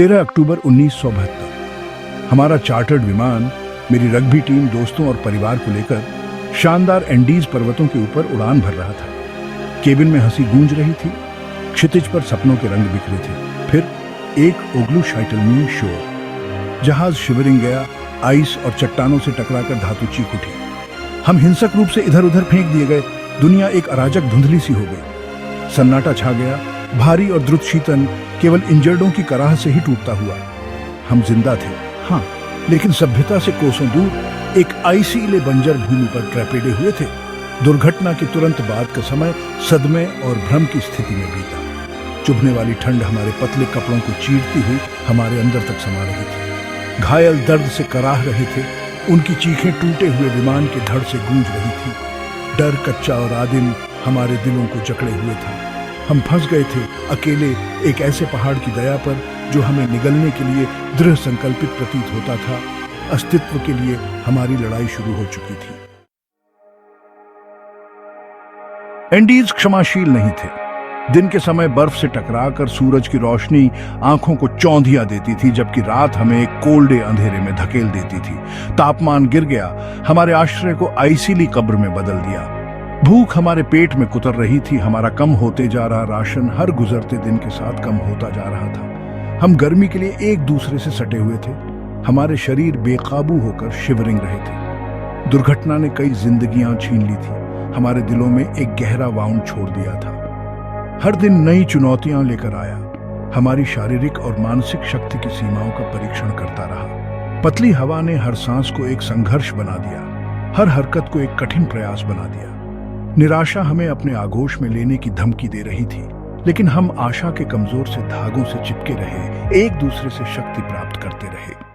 13 अक्टूबर 1972। हमारा चार्टर्ड विमान मेरी रग्बी टीम, दोस्तों और परिवार को लेकर शानदार एंडीज पर्वतों के ऊपर उड़ान भर रहा था। केबिन में हंसी गूंज रही थी, क्षितिज पर सपनों के रंग बिखरे थे। फिर एक ओग्लू शाइटलमी शोर, जहाज शिवरिंग गया, आइस और चट्टानों से टकराकर धातु चीख उठी। हम हिंसक रूप से इधर उधर फेंक दिए गए। दुनिया एक अराजक धुंधली सी हो गई। सन्नाटा छा गया, भारी और द्रुत शीतन केवल इंजर्डों की कराह से ही टूटता हुआ। हम जिंदा थे, हाँ, लेकिन सभ्यता से कोसों दूर एक आइसीले बंजर भूमि पर क्रपेडे हुए थे। दुर्घटना के तुरंत बाद का समय सदमे और भ्रम की स्थिति में बीता। चुभने वाली ठंड हमारे पतले कपड़ों को चीरती हुई हमारे अंदर तक समा रही थी। घायल दर्द से कराह रहे थे, उनकी चीखें टूटे हुए विमान के धड़ से गूंज रही थी। डर कच्चा और आदिम हमारे दिलों को जकड़े हुए था। हम फंस गए थे अकेले एक ऐसे पहाड़ की दया पर जो हमें निगलने के लिए दृढ़ संकल्पित प्रतीत होता था। अस्तित्व के लिए हमारी लड़ाई शुरू हो चुकी थी। एंडीज क्षमाशील नहीं थे। दिन के समय बर्फ से टकराकर सूरज की रोशनी आंखों को चौंधिया देती थी, जबकि रात हमें एक कोल्डे अंधेरे में धकेल देती थी। तापमान गिर गया, हमारे आश्रय को आइसीली कब्र में बदल दिया। भूख हमारे पेट में कुतर रही थी। हमारा कम होते जा रहा राशन हर गुजरते दिन के साथ कम होता जा रहा था। हम गर्मी के लिए एक दूसरे से सटे हुए थे। हमारे शरीर बेकाबू होकर शिवरिंग रहे थे। दुर्घटना ने कई जिंदगियां छीन ली थी, हमारे दिलों में एक गहरा वाउंड छोड़ दिया था। हर दिन नई चुनौतियां लेकर आया, हमारी शारीरिक और मानसिक शक्ति की सीमाओं का परीक्षण करता रहा। पतली हवा ने हर सांस को एक संघर्ष बना दिया, हर हरकत को एक कठिन प्रयास बना दिया। निराशा हमें अपने आगोश में लेने की धमकी दे रही थी, लेकिन हम आशा के कमजोर से धागों से चिपके रहे, एक दूसरे से शक्ति प्राप्त करते रहे।